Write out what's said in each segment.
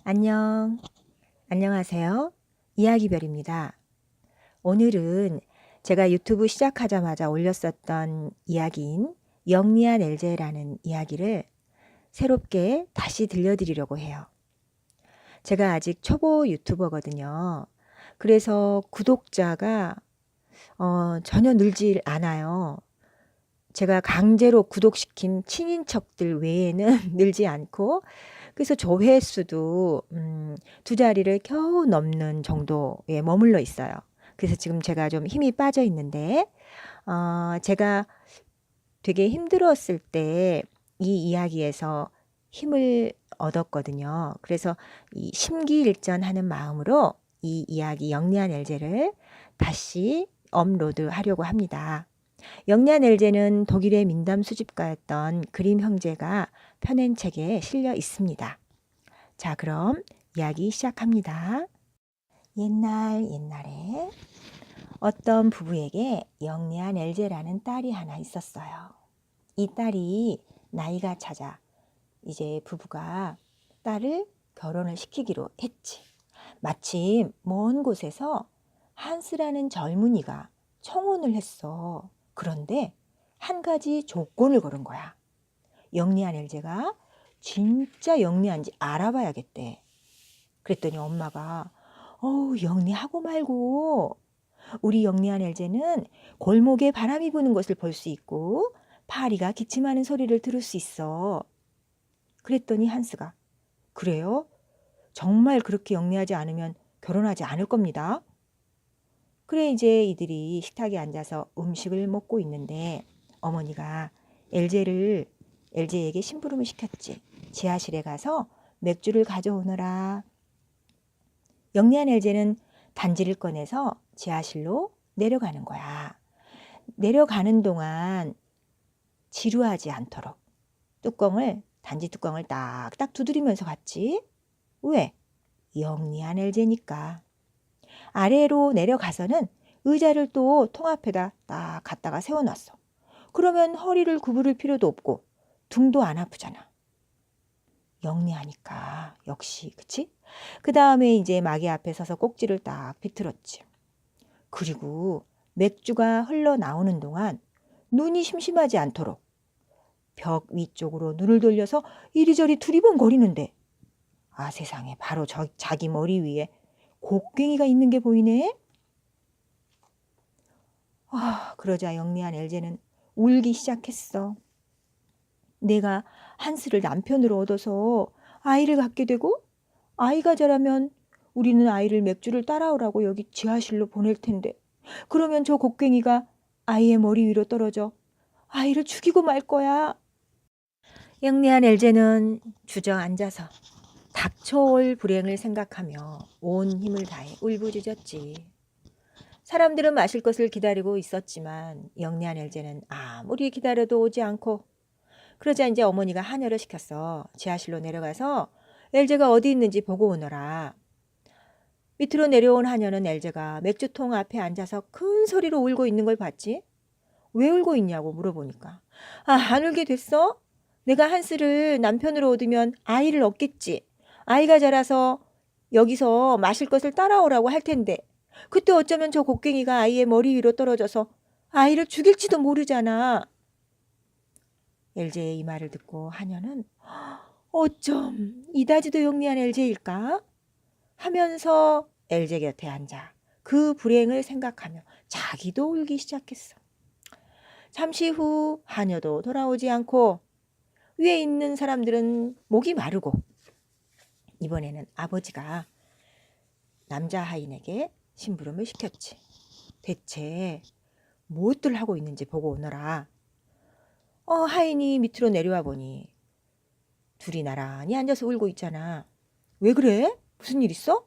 안녕. 안녕하세요. 이야기별입니다. 오늘은 제가 유튜브 시작하자마자 올렸었던 이야기인 영리한 엘제라는 이야기를 새롭게 다시 들려드리려고 해요. 제가 아직 초보 유튜버거든요. 그래서 구독자가 전혀 늘질 않아요. 제가 강제로 구독시킨 친인척들 외에는 늘지 않고, 그래서 조회수도 두 자리를 겨우 넘는 정도에 머물러 있어요. 그래서 지금 제가 좀 힘이 빠져 있는데, 제가 되게 힘들었을 때 이 이야기에서 힘을 얻었거든요. 그래서 이 심기일전하는 마음으로 이 이야기 영리한 엘제를 다시 업로드 하려고 합니다. 영리한 엘제는 독일의 민담 수집가였던 그림 형제가 펴낸 책에 실려 있습니다. 자, 그럼 이야기 시작합니다. 옛날에 어떤 부부에게 영리한 엘제라는 딸이 하나 있었어요. 이 딸이 나이가 차자 이제 부부가 딸을 결혼을 시키기로 했지. 마침 먼 곳에서 한스라는 젊은이가 청혼을 했어. 그런데 한 가지 조건을 걸은 거야. 영리한 엘제가 진짜 영리한지 알아봐야겠대. 그랬더니 엄마가 영리하고 말고 우리 영리한 엘제는 골목에 바람이 부는 것을 볼 수 있고 파리가 기침하는 소리를 들을 수 있어. 그랬더니 한스가 그래요? 정말 그렇게 영리하지 않으면 결혼하지 않을 겁니다. 그래 이제 이들이 식탁에 앉아서 음식을 먹고 있는데 어머니가 엘제에게 심부름을 시켰지. 지하실에 가서 맥주를 가져오너라. 영리한 엘제는 단지를 꺼내서 지하실로 내려가는 거야. 내려가는 동안 지루하지 않도록 단지 뚜껑을 딱딱 두드리면서 갔지. 왜? 영리한 엘제니까. 아래로 내려가서는 의자를 또 통 앞에다 딱 갖다가 세워놨어. 그러면 허리를 구부릴 필요도 없고 등도 안 아프잖아. 영리하니까 역시 그치? 그 다음에 이제 마개 앞에 서서 꼭지를 딱 비틀었지. 그리고 맥주가 흘러나오는 동안 눈이 심심하지 않도록 벽 위쪽으로 눈을 돌려서 이리저리 두리번거리는데 세상에 바로 자기 머리 위에 곡괭이가 있는 게 보이네. 그러자 영리한 엘제는 울기 시작했어. 내가 한스를 남편으로 얻어서 아이를 갖게 되고 아이가 자라면 우리는 아이를 맥주를 따라오라고 여기 지하실로 보낼 텐데 그러면 저 곡괭이가 아이의 머리 위로 떨어져 아이를 죽이고 말 거야. 영리한 엘제는 주저앉아서 닥쳐올 불행을 생각하며 온 힘을 다해 울부짖었지. 사람들은 마실 것을 기다리고 있었지만 영리한 엘제는 아무리 기다려도 오지 않고 그러자 이제 어머니가 하녀를 시켰어. 지하실로 내려가서 엘제가 어디 있는지 보고 오너라. 밑으로 내려온 하녀는 엘제가 맥주통 앞에 앉아서 큰 소리로 울고 있는 걸 봤지. 왜 울고 있냐고 물어보니까 안 울게 됐어? 내가 한스를 남편으로 얻으면 아이를 얻겠지. 아이가 자라서 여기서 마실 것을 따라오라고 할 텐데 그때 어쩌면 저 곡괭이가 아이의 머리 위로 떨어져서 아이를 죽일지도 모르잖아. 엘제의 이 말을 듣고 하녀는 어쩜 이다지도 영리한 엘제일까? 하면서 엘제 곁에 앉아 그 불행을 생각하며 자기도 울기 시작했어. 잠시 후 하녀도 돌아오지 않고 위에 있는 사람들은 목이 마르고 이번에는 아버지가 남자 하인에게 심부름을 시켰지. 대체 무엇들 하고 있는지 보고 오너라. 하인이 밑으로 내려와 보니 둘이 나란히 앉아서 울고 있잖아. 왜 그래? 무슨 일 있어?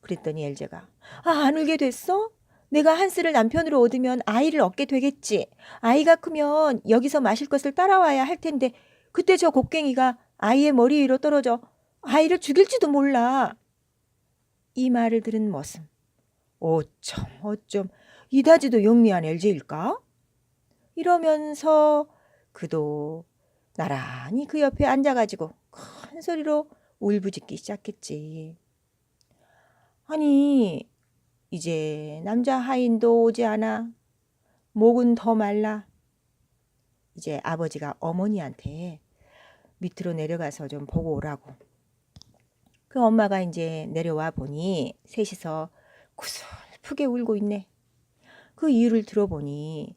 그랬더니 엘제가 안 울게 됐어? 내가 한스를 남편으로 얻으면 아이를 얻게 되겠지. 아이가 크면 여기서 마실 것을 따라와야 할 텐데 그때 저 곡괭이가 아이의 머리 위로 떨어져 아이를 죽일지도 몰라. 이 말을 들은 머슴. 어쩜 이다지도 영리한 엘제일까? 이러면서 그도 나란히 그 옆에 앉아가지고 큰 소리로 울부짖기 시작했지. 아니, 이제 남자 하인도 오지 않아. 목은 더 말라. 이제 아버지가 어머니한테 밑으로 내려가서 좀 보고 오라고. 그 엄마가 이제 내려와 보니 셋이서 구슬프게 울고 있네. 그 이유를 들어보니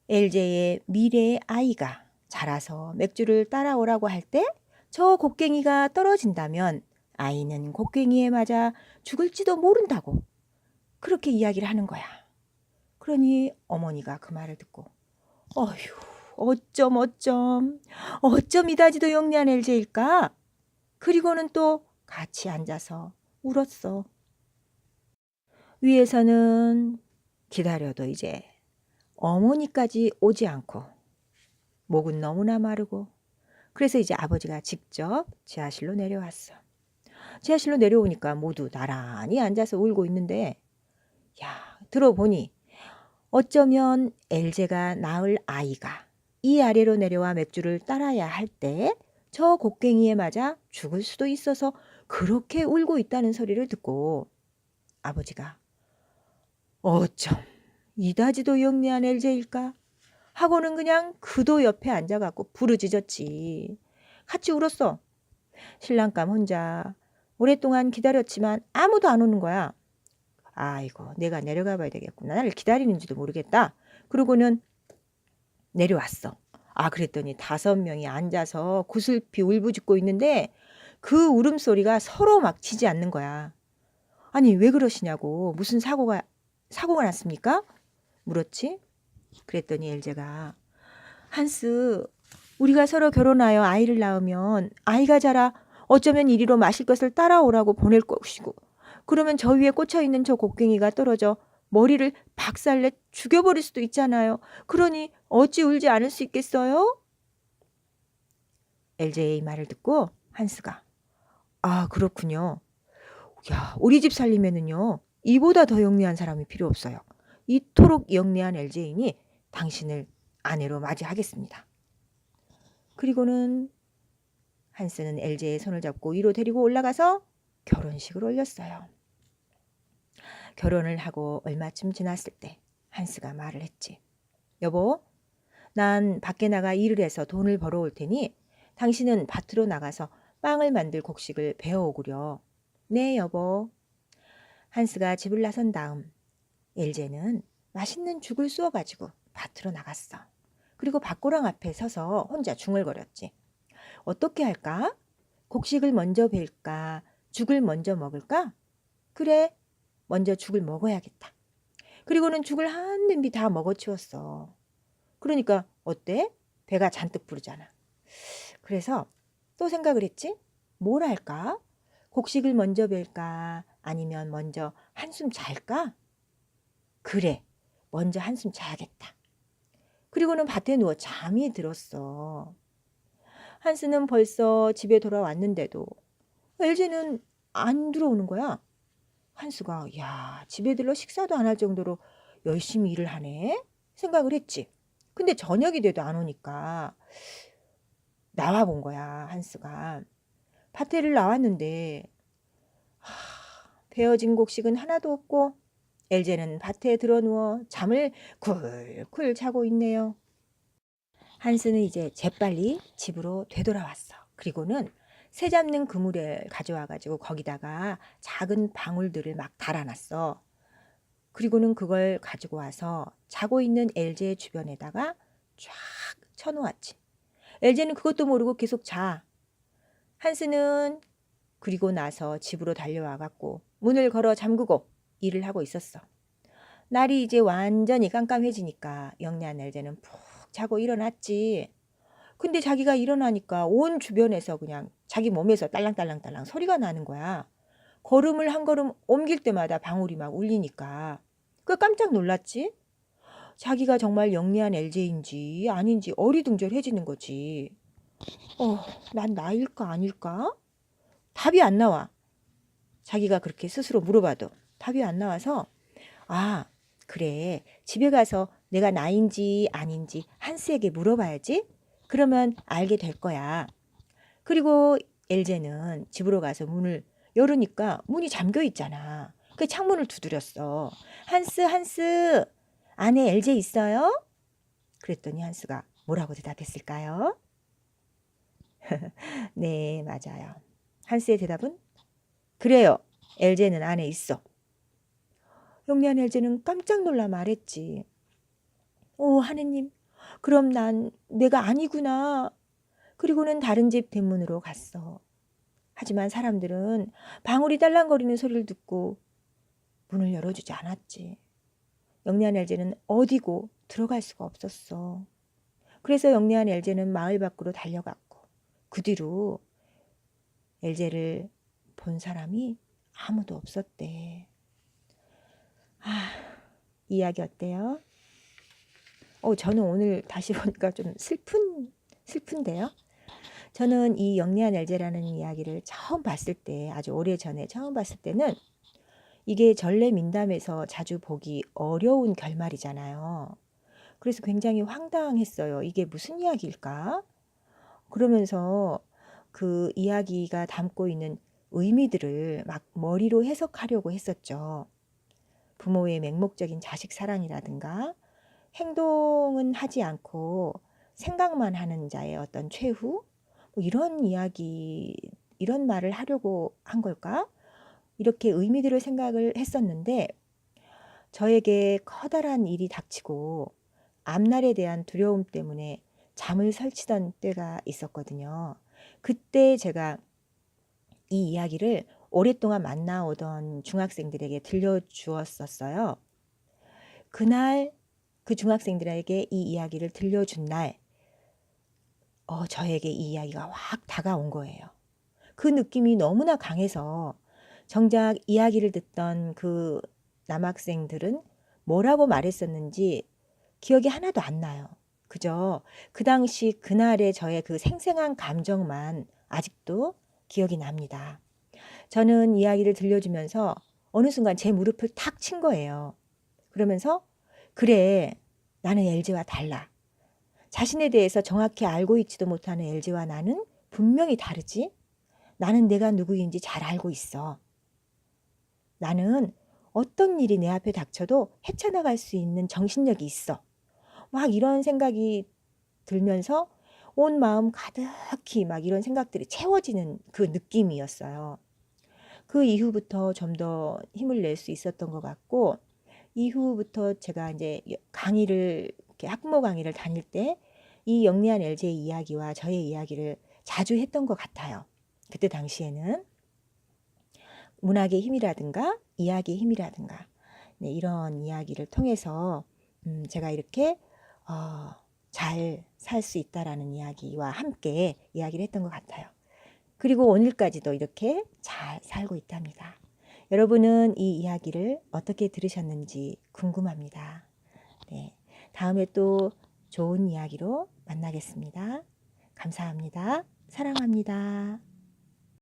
엘제의 미래의 아이가 자라서 맥주를 따라오라고 할 때 저 곡괭이가 떨어진다면 아이는 곡괭이에 맞아 죽을지도 모른다고 그렇게 이야기를 하는 거야. 그러니 어머니가 그 말을 듣고 어휴 어쩜 이다지도 영리한 엘제일까? 그리고는 또 같이 앉아서 울었어. 위에서는 기다려도 이제 어머니까지 오지 않고 목은 너무나 마르고 그래서 이제 아버지가 직접 지하실로 내려왔어. 지하실로 내려오니까 모두 나란히 앉아서 울고 있는데 야 들어보니 어쩌면 엘제가 낳을 아이가 이 아래로 내려와 맥주를 따라야 할 때 저 곡괭이에 맞아 죽을 수도 있어서 그렇게 울고 있다는 소리를 듣고 아버지가 어쩜 이다지도 영리한 엘제일까? 하고는 그냥 그도 옆에 앉아갖고 부르짖었지. 같이 울었어. 신랑감 혼자 오랫동안 기다렸지만 아무도 안 오는 거야. 아이고 내가 내려가 봐야 되겠구나. 나를 기다리는지도 모르겠다. 그러고는 내려왔어. 그랬더니 5명이 앉아서 구슬피 울부짖고 있는데 그 울음소리가 서로 막 치지 않는 거야. 아니 왜 그러시냐고. 무슨 사고가 났습니까? 물었지. 그랬더니 엘제가 한스 우리가 서로 결혼하여 아이를 낳으면 아이가 자라 어쩌면 이리로 마실 것을 따라오라고 보낼 것이고 그러면 저 위에 꽂혀있는 저 곡괭이가 떨어져 머리를 박살내 죽여버릴 수도 있잖아요. 그러니 어찌 울지 않을 수 있겠어요? 엘제의 말을 듣고 한스가 그렇군요. 야, 우리 집 살림에는요. 이보다 더 영리한 사람이 필요 없어요. 이토록 영리한 엘제이니 당신을 아내로 맞이하겠습니다. 그리고는 한스는 엘제의 손을 잡고 위로 데리고 올라가서 결혼식을 올렸어요. 결혼을 하고 얼마쯤 지났을 때 한스가 말을 했지. 여보, 난 밖에 나가 일을 해서 돈을 벌어올 테니 당신은 밭으로 나가서 빵을 만들 곡식을 배워오구려. 네, 여보. 한스가 집을 나선 다음 엘제는 맛있는 죽을 쏘아가지고 밭으로 나갔어. 그리고 밭고랑 앞에 서서 혼자 중얼거렸지. 어떻게 할까? 곡식을 먼저 벨까? 죽을 먼저 먹을까? 그래, 먼저 죽을 먹어야겠다. 그리고는 죽을 한 냄비 다 먹어치웠어. 그러니까 어때? 배가 잔뜩 부르잖아. 그래서 또 생각을 했지. 뭘 할까? 곡식을 먼저 벨까? 아니면 먼저 한숨 잘까? 그래, 먼저 한숨 자야겠다. 그리고는 밭에 누워 잠이 들었어. 한스는 벌써 집에 돌아왔는데도 엘제는 안 들어오는 거야. 한스가 야 집에 들러 식사도 안 할 정도로 열심히 일을 하네 생각을 했지. 근데 저녁이 돼도 안 오니까 나와 본 거야. 한스가 밭에를 나왔는데 베어진 곡식은 하나도 없고 엘제는 밭에 들어누워 잠을 쿨쿨 자고 있네요. 한스는 이제 재빨리 집으로 되돌아왔어. 그리고는 새 잡는 그물을 가져와가지고 거기다가 작은 방울들을 막 달아놨어. 그리고는 그걸 가지고 와서 자고 있는 엘제의 주변에다가 쫙 쳐놓았지. 엘제는 그것도 모르고 계속 자. 한스는 그리고 나서 집으로 달려와갖고 문을 걸어 잠그고 일을 하고 있었어. 날이 이제 완전히 깜깜해지니까 영리한 엘제는 푹 자고 일어났지. 근데 자기가 일어나니까 온 주변에서 그냥 자기 몸에서 딸랑딸랑딸랑 소리가 나는 거야. 걸음을 한 걸음 옮길 때마다 방울이 막 울리니까. 그 깜짝 놀랐지. 자기가 정말 영리한 엘제인지 아닌지 어리둥절해지는 거지. 난 나일까 아닐까? 답이 안 나와. 자기가 그렇게 스스로 물어봐도 답이 안 나와서 그래 집에 가서 내가 나인지 아닌지 한스에게 물어봐야지. 그러면 알게 될 거야. 그리고 엘제는 집으로 가서 문을 열으니까 문이 잠겨 있잖아. 그 창문을 두드렸어. 한스, 한스, 안에 엘제 있어요? 그랬더니 한스가 뭐라고 대답했을까요? 네, 맞아요. 한스의 대답은 그래요. 엘제는 안에 있어. 영리한 엘제는 깜짝 놀라 말했지. 오, 하느님, 그럼 내가 아니구나. 그리고는 다른 집 대문으로 갔어. 하지만 사람들은 방울이 딸랑거리는 소리를 듣고 문을 열어주지 않았지. 영리한 엘제는 어디고 들어갈 수가 없었어. 그래서 영리한 엘제는 마을 밖으로 달려갔고 그 뒤로 엘제를 본 사람이 아무도 없었대. 아, 이야기 어때요? 저는 오늘 다시 보니까 좀 슬픈데요. 저는 이 영리한 엘제라는 이야기를 처음 봤을 때, 아주 오래전에 처음 봤을 때는 이게 전래민담에서 자주 보기 어려운 결말이잖아요. 그래서 굉장히 황당했어요. 이게 무슨 이야기일까? 그러면서 그 이야기가 담고 있는 의미들을 막 머리로 해석하려고 했었죠. 부모의 맹목적인 자식 사랑이라든가 행동은 하지 않고 생각만 하는 자의 어떤 최후? 뭐 이런 이야기, 이런 말을 하려고 한 걸까? 이렇게 의미들을 생각을 했었는데 저에게 커다란 일이 닥치고 앞날에 대한 두려움 때문에 잠을 설치던 때가 있었거든요. 그때 제가 이 이야기를 오랫동안 만나오던 중학생들에게 들려주었었어요. 그날 그 중학생들에게 이 이야기를 들려준 날, 저에게 이 이야기가 확 다가온 거예요. 그 느낌이 너무나 강해서 정작 이야기를 듣던 그 남학생들은 뭐라고 말했었는지 기억이 하나도 안 나요. 그저 그 당시 그날의 저의 그 생생한 감정만 아직도 기억이 납니다. 저는 이야기를 들려주면서 어느 순간 제 무릎을 탁 친 거예요. 그러면서 그래, 나는 LG와 달라. 자신에 대해서 정확히 알고 있지도 못하는 LG와 나는 분명히 다르지. 나는 내가 누구인지 잘 알고 있어. 나는 어떤 일이 내 앞에 닥쳐도 헤쳐나갈 수 있는 정신력이 있어. 막 이런 생각이 들면서 온 마음 가득히 막 이런 생각들이 채워지는 그 느낌이었어요. 그 이후부터 좀 더 힘을 낼 수 있었던 것 같고, 이후부터 제가 이제 강의를, 이렇게 학부모 강의를 다닐 때 이 영리한 LG의 이야기와 저의 이야기를 자주 했던 것 같아요. 그때 당시에는 문학의 힘이라든가 이야기의 힘이라든가 네, 이런 이야기를 통해서 제가 이렇게 잘 살 수 있다라는 이야기와 함께 이야기를 했던 것 같아요. 그리고 오늘까지도 이렇게 잘 살고 있답니다. 여러분은 이 이야기를 어떻게 들으셨는지 궁금합니다. 네, 다음에 또 좋은 이야기로 만나겠습니다. 감사합니다. 사랑합니다.